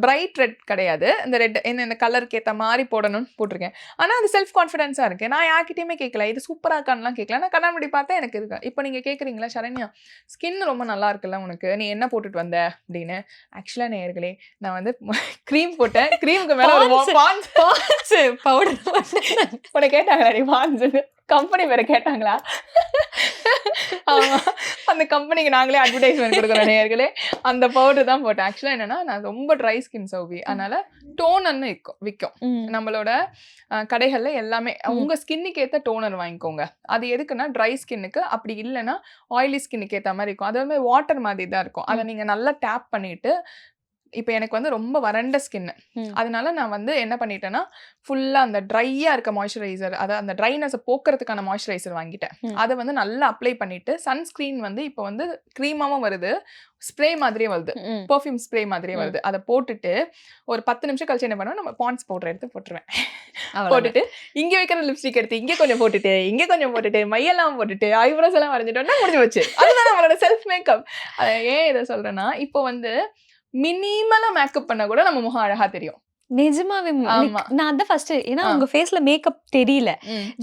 பிரைட் ரெட் கிடையாது. இந்த ரெட் இந்த கலருக்கு ஏத்த மாரி போடணும்னு போட்டுருக்கேன். ஆனா அது செல்ஃப் கான்ஃபிடன்ஸா இருக்கு. நான் யார்கிட்டயுமே கேட்கல. இது சூப்பரா இருக்கான்னுலாம் கேட்கல. நான் கண்ணாடி பார்த்தேன் எனக்கு இருக்கு. இப்ப நீங்க கேட்கறீங்களா, "சரண்யா, ஸ்கின் ரொம்ப நல்லா இருக்குல்ல உனக்கு. நீ என்ன போட்டுட்டு வந்த?" அப்படின்னு. ஆக்சுவலா நேயர்களே, நான் வந்து கிரீம் போட்டேன். கிரீமுக்கு மேல ஒரு பான்ஸ் பவுடர் உன்ன கேட்டாங்களாடி பான்ஸ்ன்னு? கம்பெனி பேர கேட்டாங்களா? ஆமா. அந்த கம்பெனிக்கு நாங்களே அட்வர்டைஸ்மென்ட் குடுக்குறோம் நேயர்களே. அந்த பவுடர் தான் போட்டேன். ஆக்சுவலா என்னன்னா, நான் ரொம்ப ட்ரை ஸ்கின் சௌபி. அதனால டோனர்ன்னு விக்கும். நம்மளோட கடைகள்ல எல்லாமே உங்க ஸ்கின்னுக்கு ஏத்த டோனர் வாங்கிக்கோங்க. அது எதுக்குன்னா, ட்ரை ஸ்கின்னுக்கு. அப்படி இல்லன்னா, ஆயிலி ஸ்கின்னுக்கு ஏத்த மாரி இருக்கும். அது வந்து வாட்டர் மாதிரி தான் இருக்கும். அத நீங்க நல்லா டேப் பண்ணிட்டு, இப்ப எனக்கு வந்து ரொம்ப வறண்ட ஸ்கின்னு. அதனால நான் வந்து என்ன பண்ணிட்டேன்னா, ஃபுல்லா அந்த ட்ரையா இருக்க மாய்ஸ்சரைசர், அதாவது அந்த ட்ரைனஸ போக்குறதுக்கான மாய்ஸ்சரைசர் வாங்கிட்டேன். அத வந்து நல்லா அப்ளை பண்ணிட்டு, சன்ஸ்கிரீன் வந்து இப்ப வந்து கிரீமாவும் வருது, ஸ்ப்ரே மாதிரியே வருது. பெர்ஃப்யூம் ஸ்ப்ரே மாதிரியே வருது. அத போட்டுட்டு, ஒரு 10 நிமிஷம் கழிச்சு என்ன பண்ணுவேன், நம்ம பாண்ட்ஸ் பவுடர் எடுத்து போட்டுருவேன். போட்டுட்டு, இங்க வைக்கிற லிப்ஸ்டிக் எடுத்து இங்க கொஞ்சம் போட்டுட்டு, இங்க கொஞ்சம் போட்டுட்டு, மையெல்லாம் போட்டுட்டு, ஐப்ரோஸ் எல்லாம் வரைஞ்சிட்டோம்னா முடிஞ்சு போச்சு. அதுதான் நம்மளோட செல்ஃப் மேக்கப். ஏன் இத சொல்றேன்னா, இப்போ வந்து மினிமலா மேக்கப் பண்ணா கூட நம்ம முகம் அழகா தெரியும். நிஜமாவே ஆமா. நான் அதான் ஃபர்ஸ்ட் ஏன்னா உங்க ஃபேஸ்ல மேக்கப் தெரியல.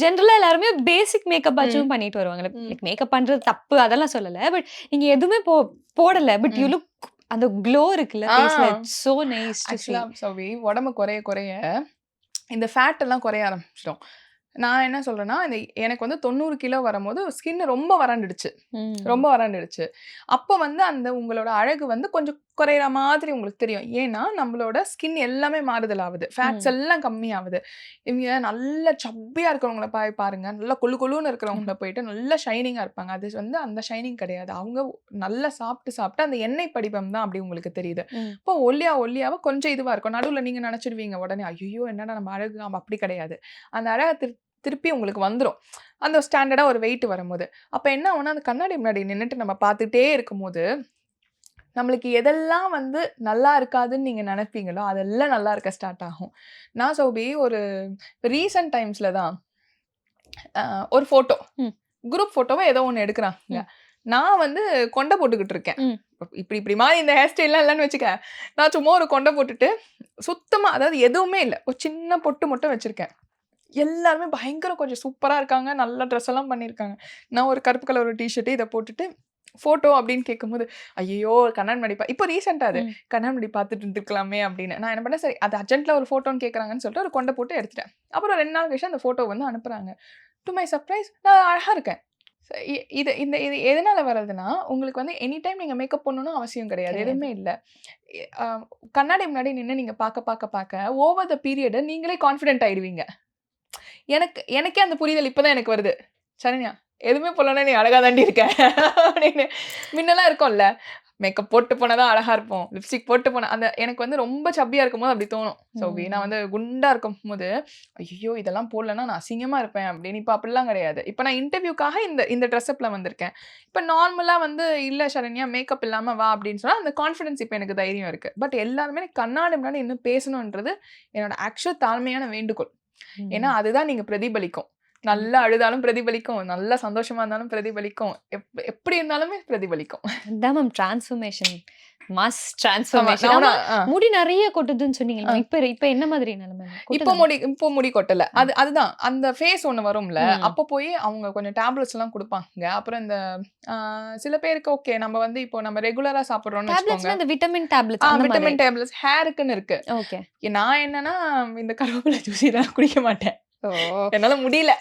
ஜெனரலா எல்லாருமே பேசிக் மேக்கப் ஆச்சும் பண்ணிட்டு வருவாங்க. லைக் மேக்கப் பண்றது தப்பு அதெல்லாம் சொல்லல. பட் நீங்க எதுவுமே போடல. பட் யூ லுக் அந்த க்ளோ இருக்குல்ல ஃபேஸ்ல சோ நைஸ் டு சீ. ஆக்சுவலா சௌவி உடம்பு குறைய இந்த ஃபேட் எல்லாம் குறைய ஆரம்பிச்சிடும். நான் என்ன சொல்றேன்னா, எனக்கு வந்து 90 கிலோ வரும்போது ஸ்கின் ரொம்ப வறண்டுடுச்சு. ரொம்ப வறண்டுடுச்சு. அப்ப வந்து அந்த உங்களோட அழகு வந்து கொஞ்சம் குறையிற மாதிரி உங்களுக்கு தெரியும். ஏன்னா, நம்மளோட ஸ்கின் எல்லாமே மாறுதல் ஆவுது. ஃபேட்ஸ் எல்லாம் கம்மியாவுது. இவங்க நல்ல சப்பியா இருக்கிறவங்கள பாருங்க. நல்லா கொழு கொழுன்னு இருக்கிறவங்கள போயிட்டு நல்லா ஷைனிங்கா இருப்பாங்க. அது வந்து அந்த ஷைனிங் கிடையாது. அவங்க நல்லா சாப்பிட்டு அந்த எண்ணெய் படிவம் தான் அப்படி உங்களுக்கு தெரியுது. இப்போ ஒல்லியாவ கொஞ்சம் இதுவா இருக்கும். நடுவுல நீங்க நினைச்சிடுவீங்க உடனே, ஐய்யயோ! என்னடா நம்ம அழகு அப்படி கிடையாது. அந்த அழக திருப்பி உங்களுக்கு வந்துரும். அந்த ஸ்டாண்டர்டா ஒரு வெயிட் வரும்போது. அப்ப என்ன ஆகும்னா, அந்த கண்ணாடி முன்னாடி நின்னுட்டு நம்ம பார்த்துட்டே இருக்கும்போது, நம்மளுக்கு எதெல்லாம் வந்து நல்லா இருக்காதுன்னு நீங்க நினைப்பீங்களோ, அதெல்லாம் நல்லா இருக்க ஸ்டார்ட் ஆகும். நான் சௌபி ஒரு ரீசென்ட் டைம்ஸ்ல தான் ஒரு ஃபோட்டோ, குரூப் ஃபோட்டோவ ஏதோ ஒண்ணு எடுக்குறாங்க. நான் வந்து கொண்ட போட்டுக்கிட்டு இருக்கேன். இப்படி மாரி இந்த ஹேர் ஸ்டைல்லாம் இல்லன்னு வச்சுக்க. நான் சும்மா ஒரு கொண்ட போட்டுட்டு, சுத்தமா அதாவது எதுவுமே இல்ல. ஒரு சின்ன பொட்டு மட்டும் வச்சிருக்கேன். எல்லாருமே பயங்கர கொஞ்சம் சூப்பரா இருக்காங்க. நல்ல ட்ரெஸ் எல்லாம் பண்ணியிருக்காங்க. நான் ஒரு கருப்பு கலர் ஒரு டீ ஷர்ட் இத போட்டுட்டு ஃபோட்டோ அப்படின்னு கேட்கும்போது, ஐய்யயோ! கண்ணாடி முன்னாடி இப்போ ரீசென்ட்டா அது. கண்ணாடி முன்னாடி பார்த்துட்டு இருந்துருக்கலாமே அப்படின்னு. நான் என்ன பண்ணேன், சரி அது அர்ஜென்ட்ல ஒரு ஃபோட்டோன்னு கேட்கறாங்கன்னு சொல்லிட்டு ஒரு கொண்ட போட்டு எடுத்துட்டேன். அப்புறம் 2 நாள் கழிச்சு அந்த ஃபோட்டோ வந்து அனுப்புறாங்க. டு மை சர்ப்ரைஸ் நான் அழகா இருக்கேன். இது எதனால வரதுன்னா, உங்களுக்கு வந்து எனி டைம் நீங்க மேக்கப் பண்ணணும்னு அவசியம் கிடையாது. எதுவுமே இல்ல. அ கண்ணாடி முன்னாடி நின்னு நீங்க பார்க்க ஓவர் த பீரியட் நீங்களே கான்ஃபிடென்ட் ஆயிடுவீங்க. எனக்கே அந்த புரிதல் இப்ப தான் எனக்கு வருது. சரண்யா, எதுவுமே போடலன்னா நீ அழகா தாண்டி இருக்க அப்படின்னு. முன்னலாம் இருக்கும்ல. மேக்கப் போட்டு போனா தான் அழகா இருப்போம். லிப்ஸ்டிக் போட்டு போனா அந்த எனக்கு வந்து ரொம்ப சப்பியா இருக்கும்போது அப்படி தோணும். நான் வந்து குண்டா இருக்கும்போது, ஐயய்யோ! இதெல்லாம் போடலன்னா நான் அசிங்கமா இருப்பேன் அப்படின்னு. இப்ப அப்படிலாம் கிடையாது. இப்ப நான் இன்டர்வியூக்காக இந்த இந்த ட்ரெஸ் அப்ல வந்திருக்கேன். இப்ப நார்மலா வந்து இல்ல சரண்யா மேக்கப் இல்லாம வா அப்படின்னு சொன்னா, அந்த கான்ஃபிடன்ஸ் இப்ப எனக்கு தைரியம் இருக்கு. பட் எல்லாருமே கண்ணாடி முன்னாடி இன்னும் பேசணுன்றது என்னோட ஆக்சுவல் தாழ்மையான வேண்டுகோள். ஏன்னா, அதுதான் நீங்க பிரதிபலிக்கும். நல்லா அழுதாலும் பிரதிபலிக்கும். நல்லா சந்தோஷமா இருந்தாலும் பிரதிபலிக்கும். எப்படி இருந்தாலுமே பிரதிபலிக்கும். அதான் மேம் டிரான்ஸ்ஃபர்மேஷன். மாஸ் ஆமா. டிரான்ஸ்ஃபர்மேஷன். ஆனா முடி நெறைய கொட்டுதுன்னு சொன்னீங்கல்ல. இப்ப என்ன மாதிரி நிலைமை? இப்போ முடி கொட்டல. அதுதான். அந்த ஃபேஸ் ஒண்ணு வரும்ல. அப்ப போய் அவங்க கொஞ்சம் டேப்லெட்ஸ் எல்லாம் குடுப்பாங்க. அப்புறம் இந்த ஆ சில பேருக்கு ஓகே. நம்ம வந்து இப்போ நம்ம ரெகுலரா சாப்பிடுறோம்னு வச்சுக்கோங்க. டேப்லெட்ஸ்னா இந்த விட்டமின் டேப்லெட்ஸ் அந்த மாதிரி. விட்டமின் டேப்லெட்ஸ் ஹேருக்குன்னு இருக்கு. ஓகே. நான் என்னன்னா இந்த கருவேப்பிலை ஜூஸ் இதெல்லாம் குடிக்க மாட்டேன். ஓ! என்னால முடியல.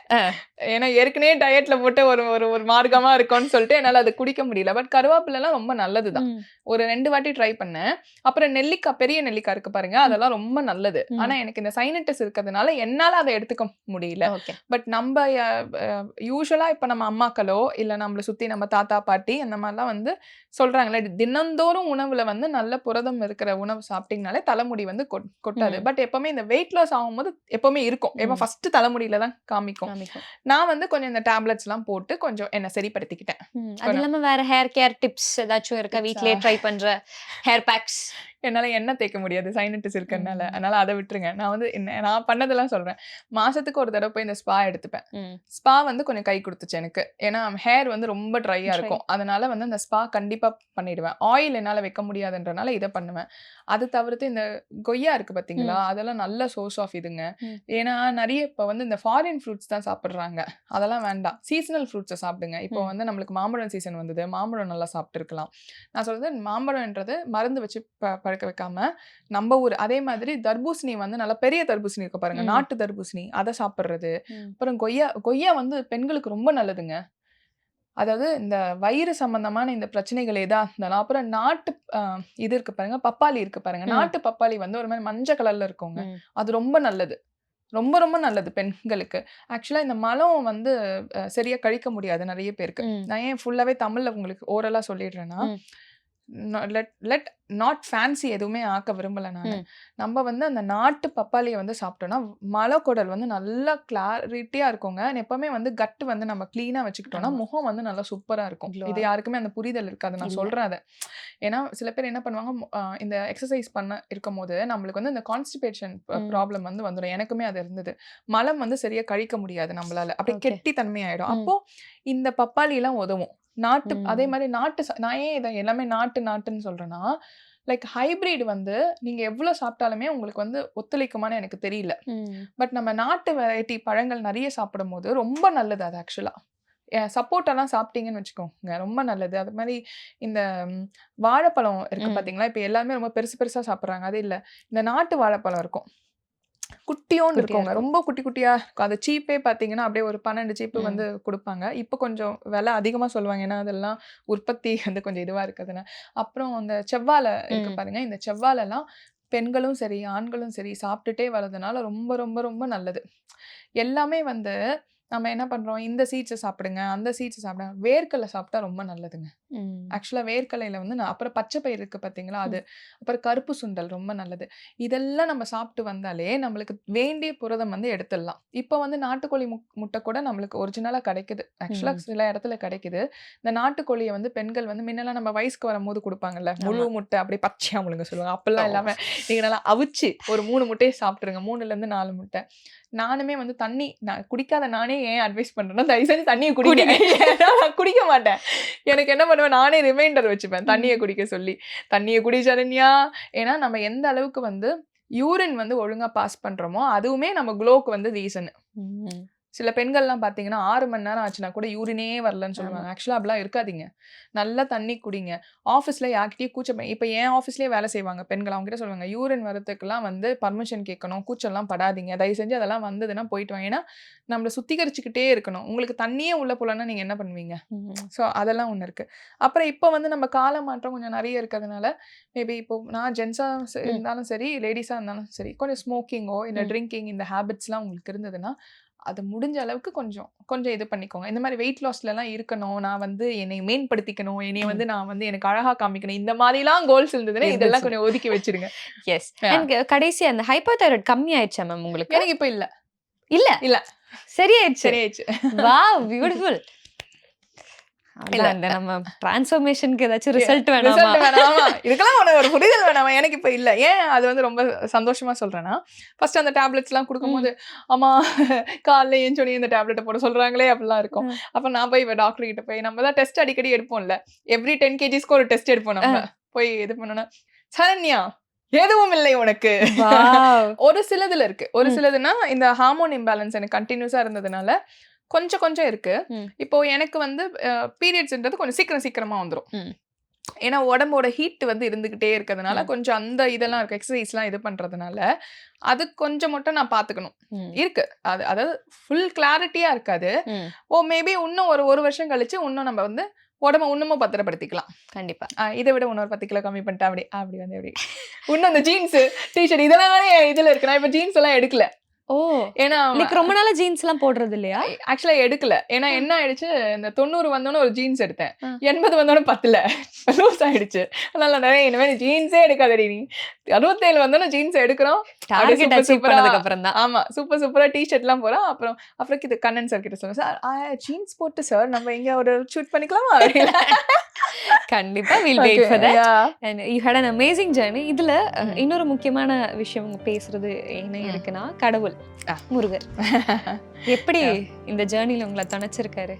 ஏன்னா ஏற்கனவே டயட்ல போட்டு ஒரு ஒரு ஒரு மார்க்கமா இருக்கும்னு சொல்லிட்டு என்னால அத குடிக்க முடியல. பட் கருவேப்பிலைலாம் ரொம்ப நல்லது தான். ஒரு 2 வாட்டி ட்ரை பண்ணேன். அப்புறம் நெல்லிக்காய், பெரிய நெல்லிக்காய் இருக்கு பாருங்க. அதெல்லாம் ரொம்ப நல்லது. ஆனா எனக்கு இந்த சைனடிஸ் இருக்கிறதுனால என்னால அத எடுத்துக்க முடியல. பட் நம்ப யூசுவலா இப்ப நம்ம அம்மாக்களோ, இல்ல நம்மள சுத்தி நம்ம தாத்தா, பாட்டி அந்த மாரிலாம் வந்து சொல்றாங்கல்ல, தினந்தோறும் உணவுல வந்து நல்ல புரதம் இருக்கிற உணவு சாப்பிட்டீங்கனாலே தலைமுடி வந்து கொட்டாது. பட் எப்பவுமே இந்த வெயிட் லாஸ் ஆகும்போது எப்பவுமே இருக்கும். ஏன்னா ஃபர்ஸ்ட் தலைமுடியில தான் காமிக்கும். நான் வந்து கொஞ்சம் இந்த டேப்லெட்ஸ்லாம் போட்டு கொஞ்சம் என்ன சரிப்படுத்திக்கிட்டேன். அது இல்லாம வேற ஹேர் கேர் டிப்ஸ் ஏதாச்சும் இருக்கா? வீட்லயே ட்ரை பண்ற ஹேர் பேக்ஸ்? என்னால எண்ணெய் தேய்க்க முடியாது. சைனடிஸ் இருக்கறனால. அதனால அத விட்டுருங்க. நான் வந்து நான் பண்ணதெல்லாம் சொல்றேன். மாசத்துக்கு ஒரு தடவ போய் இந்த ஸ்பா எடுத்துப்பேன். ஸ்பா வந்து கொஞ்சம் கை குடுத்துச்சு எனக்கு. ஏன்னா ஹேர் வந்து ரொம்ப ட்ரையா இருக்கும். அதனால வந்து அந்த ஸ்பா கண்டிப்பா பண்ணிடுவேன். ஆயில் என்னால வைக்க முடியாதுன்றனால இத பண்ணுவேன். அது தவிர்த்து இந்த கொய்யா இருக்கு பார்த்தீங்களா? அதெல்லாம் நல்ல சோர்ஸ் ஆஃப் இதுங்க. ஏன்னா நெறைய இப்ப வந்து இந்த ஃபாரின் ஃப்ரூட்ஸ் தான் சாப்பிடுறாங்க. அதெல்லாம் வேண்டாம். சீசனல் ஃப்ரூட்ஸ சாப்பிடுங்க. இப்போ வந்து நம்மளுக்கு மாம்பழம் சீசன் வந்தது. மாம்பழம் நல்லா சாப்பிட்டுருக்கலாம். நான் சொல்றது மாம்பழம்ன்றது மருந்து வச்சு பழுக்க வைக்காம, நம்ம ஊர் அதே மாதிரி தர்பூசணி வந்து நல்லா பெரிய தர்பூசணி இருக்கு பாருங்க. நாட்டு தர்பூசணி. அத சாப்பிடுறது. அப்புறம் கொய்யா வந்து பெண்களுக்கு ரொம்ப நல்லதுங்க. அதாவது இந்த வயிறு சம்பந்தமான இந்த பிரச்சனைகள் எதா இருந்தாலும், அப்புறம் நாட்டு இது இருக்கு பாருங்க, பப்பாளி இருக்கு பாருங்க. நாட்டு பப்பாளி வந்து ஒரு மாரி மஞ்ச கலர்ல இருக்குங்க. அது ரொம்ப நல்லது. ரொம்ப ரொம்ப நல்லது பெண்களுக்கு. ஆக்சுவலா இந்த மலம் வந்து சரியா கழிக்க முடியாது நெறைய பேருக்கு. நான் ஏன் ஃபுல்லாவே தமிழ்ல உங்களுக்கு ஓரலா சொல்லிடுறேன்னா, லெட் நாட் ஃபேன்சி எதுவுமே ஆக்க விரும்பல நானு. நம்ம வந்து அந்த நாட்டு பப்பாளிய வந்து சாப்பிட்டோம்னா, மலக்குடல் வந்து நல்லா கிளாரிட்டியா இருக்குங்க. எப்பவுமே வந்து கட் வந்து நம்ம கிளீனா வச்சுக்கிட்டோம்னா, முகம் வந்து நல்லா சூப்பரா இருக்கும். இது யாருக்குமே அந்த புரிதல் இருக்காது. நான் சொல்றேன் அத. ஏன்னா சில பேர் என்ன பண்ணுவாங்க, இந்த எக்சர்சைஸ் பண்ண இருக்கும்போது, நம்மளுக்கு வந்து இந்த கான்ஸ்டிபேஷன் ப்ராப்ளம் வந்து வந்துரும். எனக்குமே அது இருந்தது. மலம் வந்து சரியா கழிக்க முடியாது நம்மளால. அப்படியே கெட்டி தன்மை ஆயிடும். அப்போ இந்த பப்பாளிலாம் உதவும். அதே மாரி நான் ஏன் இத எல்லாமே நாட்டுன்னு சொல்றேன்னா, லைக் ஹைபிரிட் வந்து நீங்க எவ்ளோ சாப்பிட்டாலுமே உங்களுக்கு வந்து ஒத்துழைக்குமான்னு எனக்கு தெரியல. பட் நம்ம நாட்டு வெரைட்டி பழங்கள் நெறைய சாப்பிடும்போது ரொம்ப நல்லது அது ஆக்சுவலா. சப்போட்டாலாம் சாப்பிட்டீங்கன்னு வச்சுக்கோங்க, ரொம்ப நல்லது. அது மாரி இந்த வாழைப்பழம் இருக்கு பார்த்தீங்களா, இப்ப எல்லாருமே ரொம்ப பெருசு பெருசா சாப்பிடுறாங்க. அது இல்ல. இந்த நாட்டு வாழைப்பழம் இருக்கும். குட்டியோண்டு இருக்குங்க. ரொம்ப குட்டி குட்டியா இருக்கும். அது சீப்பே பார்த்தீங்கன்னா, அப்படியே ஒரு 12 சீப்பு வந்து குடுப்பாங்க. இப்ப கொஞ்சம் விலை அதிகமா சொல்லுவாங்க. ஏன்னா, அதெல்லாம் உற்பத்தி வந்து கொஞ்சம் இதுவா இருக்கிறதுனால. அப்புறம் அந்த செவ்வாழை இருக்கு பாருங்க. இந்த செவ்வாழைலாம் பெண்களும் சரி, ஆண்களும் சரி சாப்பிட்டுட்டே வரதுனால ரொம்ப ரொம்ப ரொம்ப நல்லது. எல்லாமே வந்து நம்ம என்ன பண்றோம், இந்த சீட்ஸ சாப்பிடுங்க, அந்த சீட்ஸ சாப்பிடுங்க. வேர்க்கடலை சாப்பிட்டா ரொம்ப நல்லதுங்க. ஆக்சுவலா வேர்க்கடலையில வந்து அப்புறம் பச்சை பயிறு இருக்கு பார்த்தீங்களா, அது. அப்புறம் கருப்பு சுண்டல் ரொம்ப நல்லது. இதெல்லாம் நம்ம சாப்பிட்டு வந்தாலே நம்மளுக்கு வேண்டிய புரதம் வந்து எடுத்துடலாம். இப்ப வந்து நாட்டுக்கோழி முட்டை கூட நம்மளுக்கு ஒரிஜினலா கிடைக்குது. ஆக்சுவலா சில இடத்துல கிடைக்குது. இந்த நாட்டுக்கோழிய வந்து பெண்கள் வந்து முன்னலாம் நம்ம வயசுக்கு வரும்போது குடுப்பாங்கல்ல, முழு முட்டை அப்படியே பச்சையா முழுங்க சொல்லுவாங்க. அப்பல்லாம் இல்லாம நீங்க நல்லா அவிச்சு ஒரு 3 முட்டைய சாப்பிட்டுருங்க. 3லேருந்து 4 முட்டை. நானுமே வந்து நான் குடிக்காத நானே ஏன் அட்வைஸ் பண்றேன்னா, தயவு செஞ்சு தண்ணிய குடிங்க. ஏன்னா நான் குடிக்க மாட்டேன். எனக்கு என்ன பண்ணுவேன், நானே ரிமைண்டர் வச்சுப்பேன். தண்ணிய குடிக்க சொல்லி. "தண்ணிய குடி சரண்யா." ஏன்னா நம்ம எந்த அளவுக்கு வந்து யூரின் வந்து ஒழுங்கா பாஸ் பண்றோமோ, அதுவுமே நம்ம குளோக்கு வந்து ரீசன். சில பெண்கள்லாம் பார்த்தீங்கன்னா, 6 மணி நேரம் ஆச்சுனா கூட யூரினே வரலன்னு சொல்லுவாங்க. ஆக்சுவலா அப்படிலாம் இருக்காதீங்க. நல்லா தண்ணி குடிங்க. ஆஃபீஸ்ல யார்கிட்டயும் இப்ப என் ஆஃபீஸ்லயே வேலை செய்வாங்க பெண்கள். அவங்க கிட்ட சொல்லுவாங்க, "யூரின் வரதுக்கெல்லாம் வந்து பர்மிஷன் கேட்கணும். கூச்சம்லாம் படாதீங்க. தயவு செஞ்சு அதெல்லாம் வந்ததுன்னா போயிட்டு வாங்க." ஏன்னா, நம்மள சுத்திகரிச்சுக்கிட்டே இருக்கணும். உங்களுக்கு தண்ணியே உள்ள போலன்னா நீங்க என்ன பண்ணுவீங்க? ஸோ அதெல்லாம் ஒண்ணு இருக்கு. அப்புறம் இப்ப வந்து நம்ம கால மாற்றம் கொஞ்சம் நெறைய இருக்கிறதுனால, மேபி இப்போ நான் ஜென்ஸா இருந்தாலும் சரி, லேடீஸா இருந்தாலும் சரி, கொஞ்சம் ஸ்மோக்கிங்கோ, இல்ல ட்ரிங்கிங் இந்த ஹேபிட்ஸ்லாம் உங்களுக்கு இருந்ததுன்னா, அது முடிஞ்ச அளவுக்கு கொஞ்சம் கொஞ்சம் இது பண்ணிக்கோங்க. இந்த மாதிரி வெயிட் லாஸ்லலாம் இருக்கணும். நான் வந்து என்னை மேம்படுத்திக்கணும். என்னைய வந்து நான் வந்து எனக்கு அழகா காமிக்கணும். இந்த மாதிரிலாம் கோல்ஸ் இருந்ததுன்னா இதெல்லாம் கொஞ்சம் ஒதுக்கி வச்சிருங்க. எஸ். அண்ட் கடைசியா அந்த ஹைப்போதைராய்டு கம்மி ஆயிடுச்சா மேம் உங்களுக்கு? எனக்கு இப்ப இல்ல. இல்ல. இல்ல. சரியாயிடுச்சு. சரியாயிடுச்சு. Wow beautiful. இல்ல அந்த நம்ம டிரான்ஸ்ஃபர்மேஷனுக்கு ஏதாச்சும் ரிசல்ட் வேணாமா? ரிசல்ட் வேணாமா? இதுக்கெல்லாம் ஒரு புரிதல் வேணாமா? எனக்கு இப்ப இல்ல. ஏன் அது வந்து ரொம்ப சந்தோஷமா சொல்றேன்னா, ஃபர்ஸ்ட் அந்த டேப்லெட்ஸ்லாம் குடுக்கும்போது, அம்மா காலைல எந்திச்சோனே இந்த டேப்லெட்ட போட சொல்றாங்களே அப்படிலாம் இருக்கும். அப்ப நான் போய் டாக்டர் கிட்ட போய் நம்ம தான் டெஸ்ட் அடிக்கடி எடுப்போம்ல. எவ்ரி 10 கேஜிஸ்க்கு ஒரு டெஸ்ட் எடுப்போம் நம்ம. போய் இது பண்ணோம்னா, சரண்யா எதுவும் இல்லை உனக்கு. ஒரு சிலதுல இருக்கு. ஒரு சிலதுன்னா இந்த ஹார்மோன் இம்பேலன்ஸ் எனக்கு கண்டினியூஸா இருந்ததுனால கொஞ்சம் கொஞ்சம் இருக்கு. இப்போ எனக்கு வந்து பீரியட்ஸ்ன்றது கொஞ்சம் சீக்கிரமா வந்துரும். ஏன்னா உடம்போட ஹீட் வந்து இருந்துகிட்டே இருக்கிறதுனால கொஞ்சம் அந்த இதெல்லாம் இருக்கு. எக்ஸசைஸ்லாம் இது பண்றதுனால அது கொஞ்சம் மட்டும் நான் பாத்துக்கணும். இருக்கு. அதாவது ஃபுல் கிளாரிட்டியா இருக்காது. மேபி இன்னும் ஒரு வருஷம் கழிச்சு இன்னும் நம்ம வந்து உடம்ப இன்னமும் பத்திரப்படுத்திக்கலாம். கண்டிப்பா. இதை விட இன்னொரு 10 கிலோ கம்மி பண்ணிட்டா அப்படி வந்து எப்படி இன்னும் இந்த ஜீன்ஸ் டிஷர்ட் இதெல்லாம் தானே இதுல இருக்கு. நான் இப்ப ஜீன்ஸ் எல்லாம் எடுக்கல. ஏன்னா ரொம்ப நாளா ஜீன்ஸ் எல்லாம் போடுறது இல்லையா? ஆக்சுவலா எடுக்கல. ஏன்னா என்ன ஆயிடுச்சு, இந்த 90 வந்தோன்னு ஒரு ஜீன்ஸ் எடுத்தேன். 80 வந்தோன்னு பத்தல. லூஸ் ஆயிடுச்சு. அதனால நிறைய இனிமே ஜீன்ஸே எடுக்காதடி நீ. 67 வந்தோன்னு ஜீன்ஸ் எடுக்கிறோம். டார்கெட் அச்சீவ் பண்ணதுக்கு அப்புறம் தான். ஆமா சூப்பரா டிஷர்ட் எல்லாம் போறோம். அப்புறம் இது கண்ணன் சார் கிட்ட சொன்னேன், சார் ஜீன்ஸ் போட்டு சார் நம்ம எங்க ஒரு ஷூட் பண்ணிக்கலாமா? கண்டிப்பா we'll wait for that. And you had an amazing journey. இதுல இன்னொரு முக்கியமான விஷயம் பேசுறது என்ன இருக்குன்னா, கடவுள் முருகர் எப்படி இந்த ஜர்னில உங்களை துணைச்சிருக்காரு?